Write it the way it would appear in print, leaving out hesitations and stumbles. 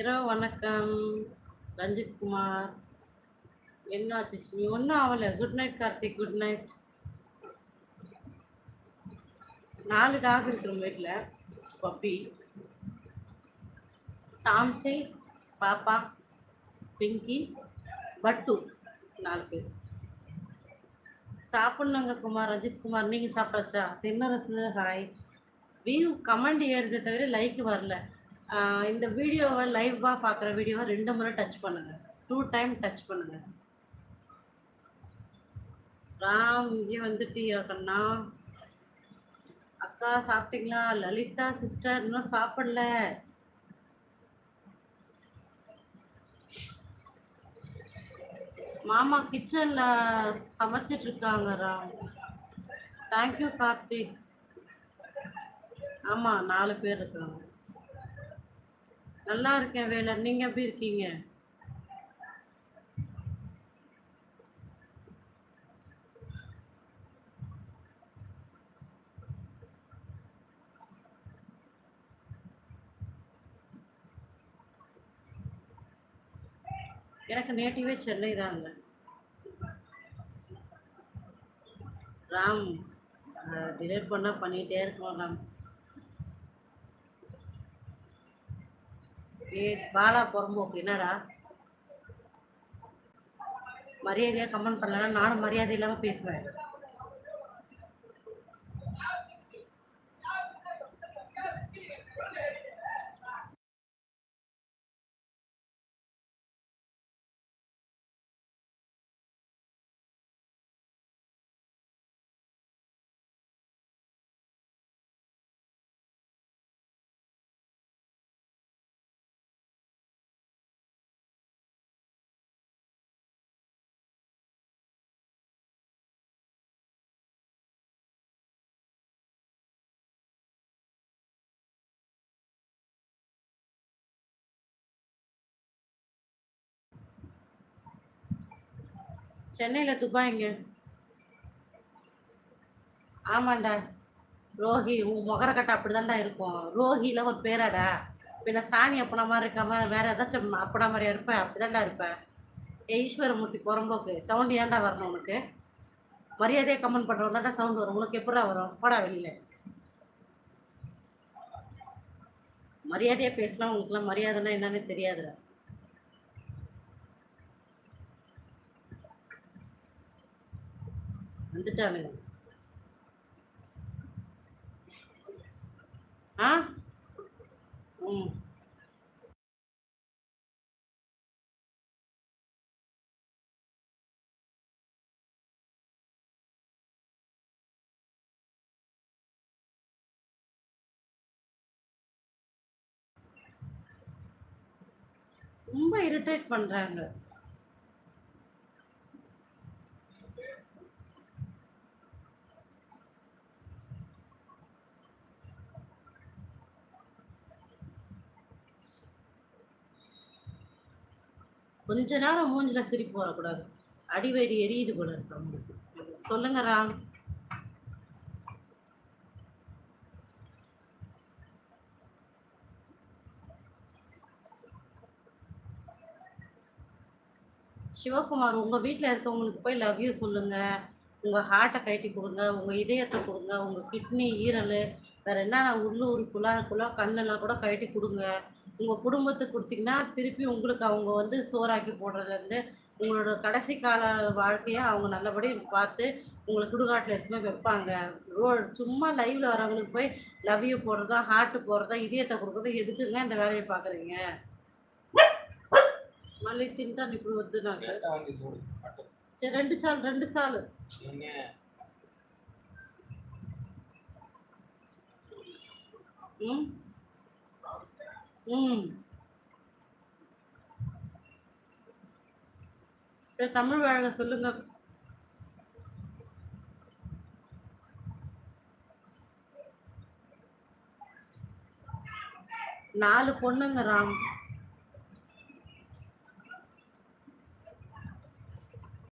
இரவு வணக்கம். ரஞ்சித் குமார். என்னாச்சு? நீ ஒன்றும் ஆகலை. Good night Karthik. Good night. 4 dog இருக்கிற வீட்டில். பப்பி, டாம்ஸி, பாப்பா, பிங்கி, பட்டு, 4 பேர். சாப்பிட்ணுங்க குமார். ரஞ்சித் குமார், நீங்கள் சாப்பிட்டாச்சா? தென்னரசு ஹாய். வியூ கமெண்ட் ஏறுதே தவிர லைக் வரல. இந்த வீடியோவை லைவாக பார்க்குற வீடியோவை 2 முறை டச் பண்ணுங்கள். 2 டைம் டச் பண்ணுங்கள். ராம், இங்கே வந்துட்டியா கண்ணா? அக்கா சாப்பிட்டீங்களா? லலிதா சிஸ்டர் இன்னும் சாப்பிடல. மாமா கிச்சன்ல சமைச்சிட்டு இருக்காங்க ராம். தேங்க்யூ கார்த்திக். ஆமா, 4 பேர் இருக்காங்க. நல்லா இருக்கேன் வேலை. நீங்க எப்படி இருக்கீங்க? எனக்கு நேட்டிவே சென்னை தாங்க ராம். டிலேட் பண்ணா பண்ணிட்டே இருக்கோம் ராம். பாலா புறம்போக்கு என்னடா மரியாதையா கமெண்ட் பண்ணலன்னா நானும் மரியாதை இல்லாம பேசுவேன். சென்னையில துபாய்ங்க. ஆமாண்டா ரோஹி. உன் முகரக்கட்டை அப்படிதான்டா இருக்கும். ரோஹில ஒரு பேராடா. பின்ன சாணி அப்பனா மாதிரி இருக்காம வேற ஏதாச்சும் அப்பனா மாதிரியா இருப்ப? அப்படிதான்டா இருப்ப. ஈஸ்வரமூர்த்தி புறம்போக்கு. சவுண்ட் ஏன்டா வரணும் உனக்கு? மரியாதையை கமெண்ட் பண்றவங்க தான்டா சவுண்ட் வரும். உனக்கு எப்படா வரும்? போடா வெளியில. மரியாதையா பேசினா உங்களுக்குலாம் மரியாதைன்னா என்னன்னு தெரியாதுடா. வந்துட்டானுங்க. ஆ ம் ரொம்ப இரிட்டேட் பண்றாங்க. கொஞ்ச நேரம் மூஞ்சில சிரிப்பு வரக்கூடாது. அடிவயிறு எரியுது போல இருக்கு அவங்களுக்கு. சொல்லுங்க ராம். சிவகுமார், உங்க வீட்டில் இருக்கவங்களுக்கு போய் லவ் யூ சொல்லுங்க. உங்க ஹார்ட்டை கட்டி கொடுங்க. உங்க இதயத்தை கொடுங்க. உங்க கிட்னி, ஈரல், வேற என்னென்ன உள்ளூர் குழா கண்ணெல்லாம் கூட கட்டி கொடுங்க. உங்க குடும்பத்துக்கு கொடுத்தீங்கன்னா திருப்பி உங்களுக்கு அவங்க வந்து சோறாக்கி போடுறதுலேருந்து உங்களோட கடைசி கால வாழ்க்கையை அவங்க நல்லபடி பார்த்து உங்களை சுடுகாட்டில் எடுத்துமே வைப்பாங்க. சும்மா லைவ்ல வரவங்களுக்கு போய் லவ் யூ போடுறதா, ஹார்ட் போடுறதா, இதயத்தை கொடுக்குறதா எதுக்குங்க இந்த வேலையை பார்க்குறீங்க? మళ్ళీ తింటాను ఇప్పుడు వద్దు నాకు. రెండు సార్లు 2 సార్లు. ம் ம் சரி, தமிழ் வாழ சொல்லுங்க. 4 பொண்ணுங்க ராம்.